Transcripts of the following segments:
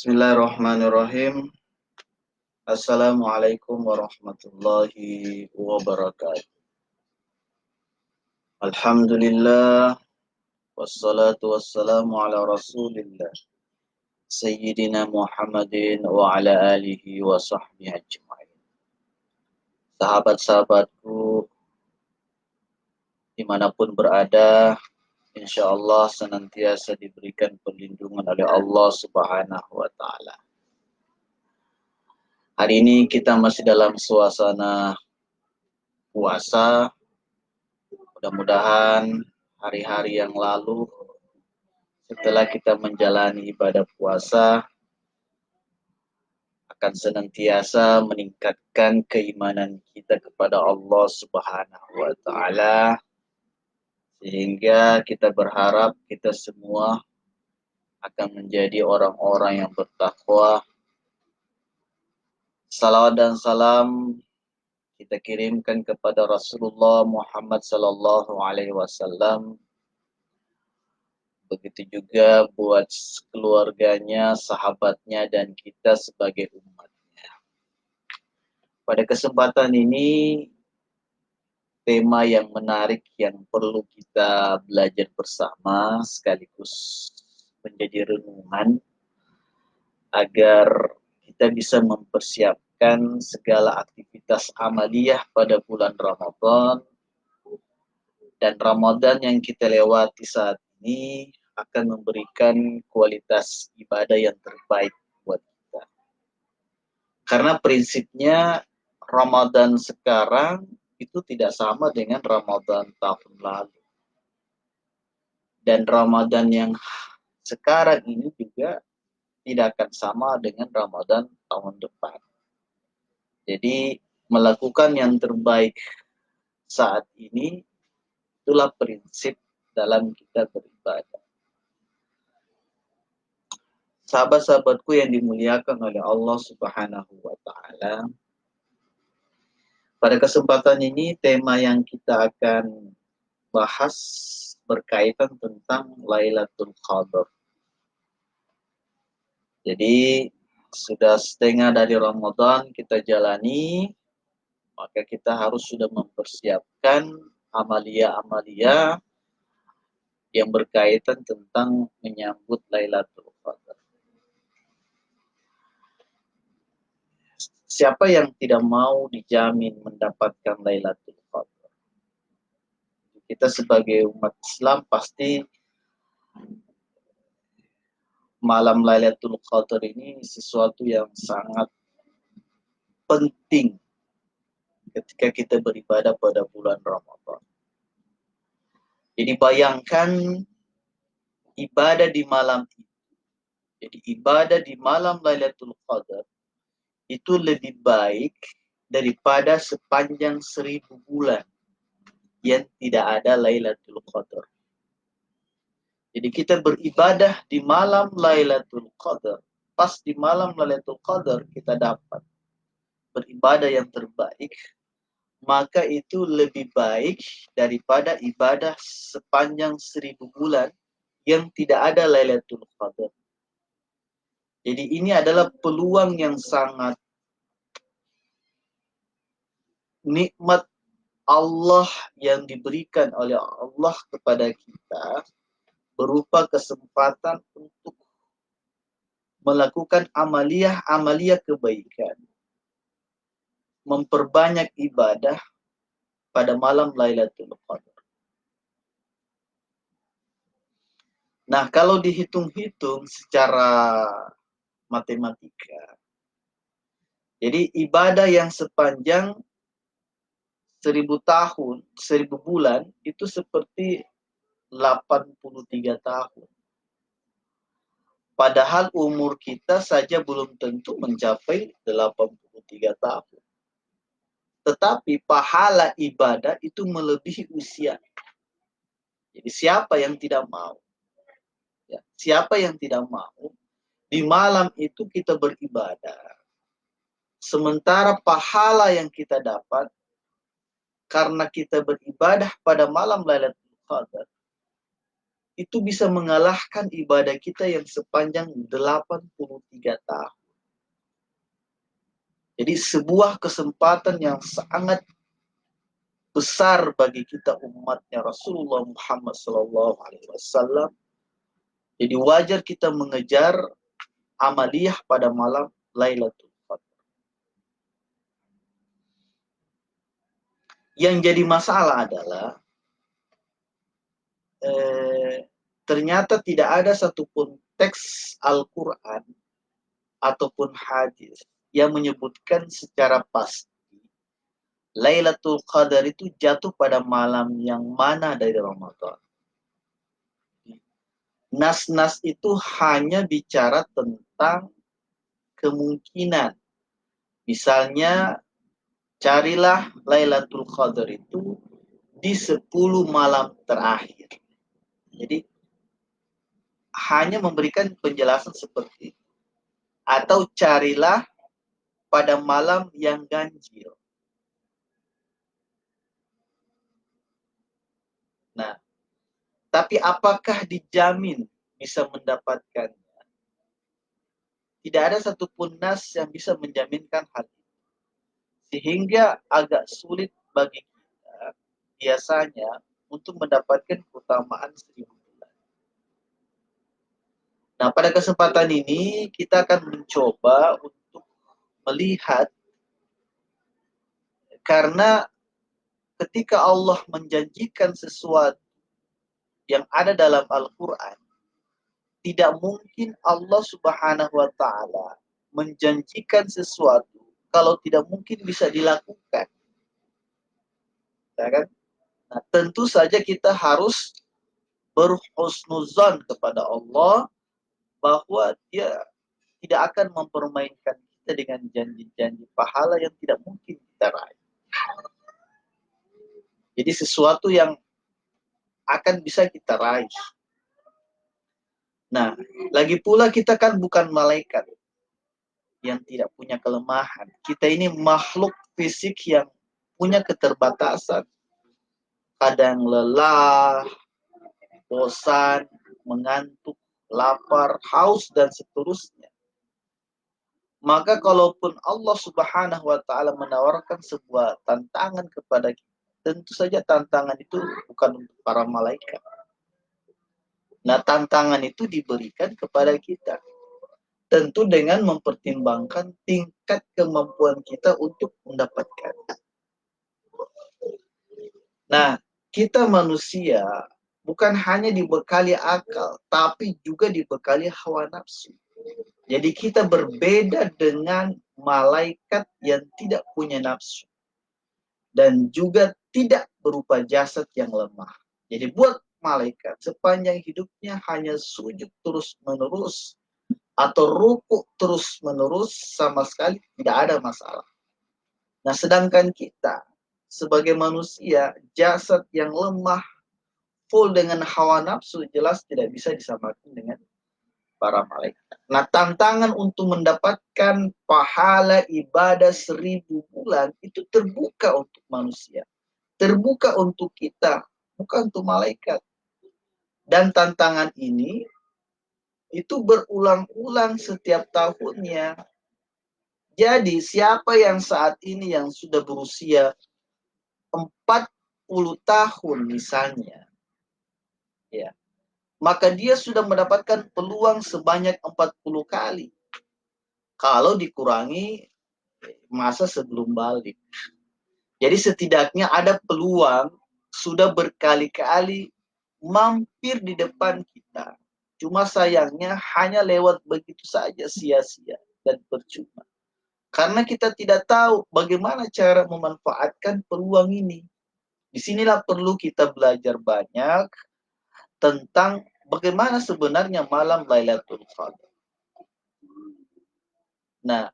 Bismillahirrahmanirrahim. Assalamualaikum warahmatullahi wabarakatuh. Alhamdulillah wassalatu wassalamu ala Rasulillah Sayyidina Muhammadin wa ala alihi wa sahbihi ajma'in. Sahabat-sahabatku dimanapun berada, insya Allah senantiasa diberikan perlindungan oleh Allah Subhanahu wa Ta'ala. Hari ini kita masih dalam suasana puasa. Mudah-mudahan hari-hari yang lalu setelah kita menjalani ibadah puasa akan senantiasa meningkatkan keimanan kita kepada Allah Subhanahu wa Ta'ala, sehingga kita berharap kita semua akan menjadi orang-orang yang bertakwa. Salawat dan salam kita kirimkan kepada Rasulullah Muhammad sallallahu alaihi wasallam. Begitu juga buat keluarganya, sahabatnya, dan kita sebagai umatnya. Pada kesempatan ini, tema yang menarik yang perlu kita belajar bersama sekaligus menjadi renungan agar kita bisa mempersiapkan segala aktivitas amaliyah pada bulan Ramadan, dan Ramadan yang kita lewati saat ini akan memberikan kualitas ibadah yang terbaik buat kita. Karena prinsipnya Ramadan sekarang itu tidak sama dengan Ramadan tahun lalu. Dan Ramadan yang sekarang ini juga tidak akan sama dengan Ramadan tahun depan. Jadi melakukan yang terbaik saat ini itulah prinsip dalam kita beribadah. Sahabat-sahabatku yang dimuliakan oleh Allah Subhanahu wa Ta'ala, pada kesempatan ini tema yang kita akan bahas berkaitan tentang Lailatul Qadar. Jadi sudah setengah dari Ramadan kita jalani, maka kita harus sudah mempersiapkan amalia-amalia yang berkaitan tentang menyambut Lailatul Qadar. Siapa yang tidak mau dijamin mendapatkan Lailatul Qadar? Kita sebagai umat Islam pasti malam Lailatul Qadar ini sesuatu yang sangat penting ketika kita beribadah pada bulan Ramadan. Jadi bayangkan ibadah di malam itu. Jadi ibadah di malam Lailatul Qadar itu lebih baik daripada sepanjang 1000 bulan yang tidak ada Lailatul Qadar. Jadi kita beribadah di malam Lailatul Qadar. Pas di malam Lailatul Qadar kita dapat beribadah yang terbaik, maka itu lebih baik daripada ibadah sepanjang 1000 bulan yang tidak ada Lailatul Qadar. Jadi ini adalah peluang yang sangat nikmat Allah yang diberikan oleh Allah kepada kita, berupa kesempatan untuk melakukan amalia kebaikan, memperbanyak ibadah pada malam Lailatul Qadar. Nah, kalau dihitung-hitung secara matematika, jadi ibadah yang sepanjang 1000 tahun, 1000 bulan, itu seperti 83 tahun. Padahal umur kita saja belum tentu mencapai 83 tahun. Tetapi pahala ibadah itu melebihi usia. Jadi siapa yang tidak mau? Ya, siapa yang tidak mau di malam itu kita beribadah? Sementara pahala yang kita dapat karena kita beribadah pada malam Lailatul Qadar itu bisa mengalahkan ibadah kita yang sepanjang 83 tahun. Jadi sebuah kesempatan yang sangat besar bagi kita umatnya Rasulullah Muhammad SAW. Jadi wajar kita mengejar amaliyah pada malam Lailatul Qadar. Yang jadi masalah adalah ternyata tidak ada satupun teks Al-Quran ataupun hadis yang menyebutkan secara pasti Lailatul Qadar itu jatuh pada malam yang mana dari Ramadan. Nas-nas itu hanya bicara tentang kemungkinan. Misalnya, carilah Lailatul Qadar itu di 10 malam terakhir. Jadi, hanya memberikan penjelasan seperti itu. Atau carilah pada malam yang ganjil. Nah, tapi apakah dijamin bisa mendapatkannya? Tidak ada satupun nas yang bisa menjaminkan hal itu. Sehingga agak sulit bagi kita biasanya untuk mendapatkan keutamaan 1000 bulan. Nah, pada kesempatan ini kita akan mencoba untuk melihat, karena ketika Allah menjanjikan sesuatu yang ada dalam Al-Quran, tidak mungkin Allah Subhanahu wa Ta'ala menjanjikan sesuatu kalau tidak mungkin bisa dilakukan. Ya kan? Nah, tentu saja kita harus berhusnuzan kepada Allah bahwa Dia tidak akan mempermainkan kita dengan janji-janji pahala yang tidak mungkin kita raih. Jadi sesuatu yang akan bisa kita raih. Nah, lagi pula kita kan bukan malaikat yang tidak punya kelemahan. Kita ini makhluk fisik yang punya keterbatasan. Kadang lelah, bosan, mengantuk, lapar, haus, dan seterusnya. Maka kalaupun Allah Subhanahu wa Ta'ala menawarkan sebuah tantangan kepada kita, tentu saja tantangan itu bukan untuk para malaikat. Nah, tantangan itu diberikan kepada kita. Tentu dengan mempertimbangkan tingkat kemampuan kita untuk mendapatkan. Nah, kita manusia bukan hanya dibekali akal, tapi juga dibekali hawa nafsu. Jadi kita berbeda dengan malaikat yang tidak punya nafsu. Dan juga tidak berupa jasad yang lemah. Jadi buat malaikat sepanjang hidupnya hanya sujud terus-menerus atau rukuk terus-menerus, sama sekali tidak ada masalah. Nah, sedangkan kita sebagai manusia, jasad yang lemah, full dengan hawa nafsu, jelas tidak bisa disamakan dengan para malaikat. Nah, tantangan untuk mendapatkan pahala ibadah 1000 bulan itu terbuka untuk manusia. Terbuka untuk kita, bukan untuk malaikat. Dan tantangan ini itu berulang-ulang setiap tahunnya. Jadi siapa yang saat ini yang sudah berusia 40 tahun misalnya, ya, maka dia sudah mendapatkan peluang sebanyak 40 kali. Kalau dikurangi masa sebelum balik. Jadi setidaknya ada peluang sudah berkali-kali mampir di depan kita. Cuma sayangnya hanya lewat begitu saja, sia-sia dan percuma. Karena kita tidak tahu bagaimana cara memanfaatkan peluang ini. Disinilah perlu kita belajar banyak tentang bagaimana sebenarnya malam Lailatul Qadar. Nah,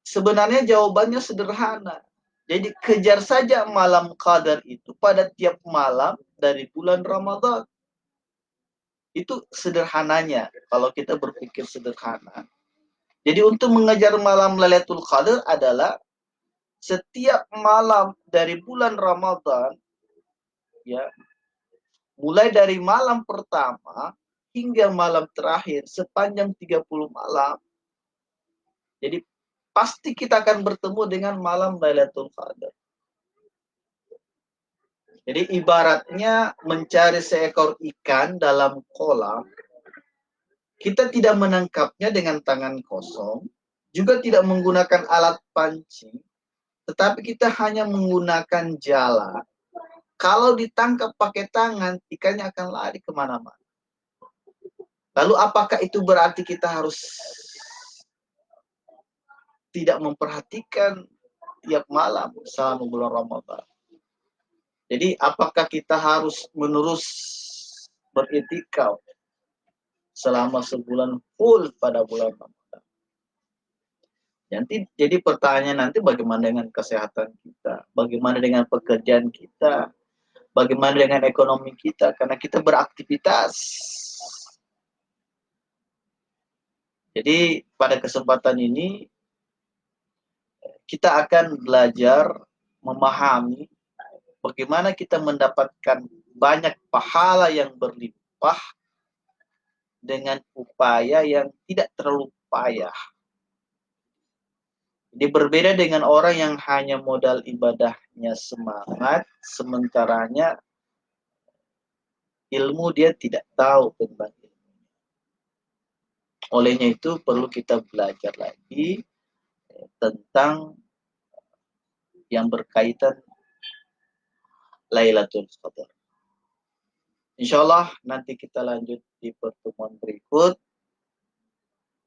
sebenarnya jawabannya sederhana. Jadi kejar saja malam qadar itu pada tiap malam dari bulan Ramadan. Itu sederhananya kalau kita berpikir sederhana. Jadi untuk mengejar malam Lailatul Qadar adalah setiap malam dari bulan Ramadan, ya, mulai dari malam pertama hingga malam terakhir sepanjang 30 malam. Jadi pasti kita akan bertemu dengan malam Lailatul Qadar. Jadi ibaratnya mencari seekor ikan dalam kolam, kita tidak menangkapnya dengan tangan kosong, juga tidak menggunakan alat pancing, tetapi kita hanya menggunakan jala. Kalau ditangkap pakai tangan, ikannya akan lari kemana-mana. Lalu apakah itu berarti kita harus tidak memperhatikan tiap malam selama bulan Ramadan? Jadi apakah kita harus menerus beritikaf selama sebulan full pada bulan Ramadan? Jadi pertanyaan nanti bagaimana dengan kesehatan kita, bagaimana dengan pekerjaan kita, bagaimana dengan ekonomi kita, karena kita beraktivitas. Jadi pada kesempatan ini kita akan belajar memahami bagaimana kita mendapatkan banyak pahala yang berlimpah dengan upaya yang tidak terlalu payah. Jadi berbeda dengan orang yang hanya modal ibadahnya semangat, sementaranya ilmu dia tidak tahu tentang ilmu. Olehnya itu perlu kita belajar lagi tentang yang berkaitan Lailatul Qadar. Insyaallah nanti kita lanjut di pertemuan berikut.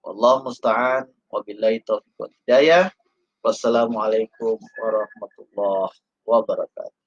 Wallahu musta'an, wabillahi taufiq wal hidayah. Wassalamualaikum warahmatullahi wabarakatuh.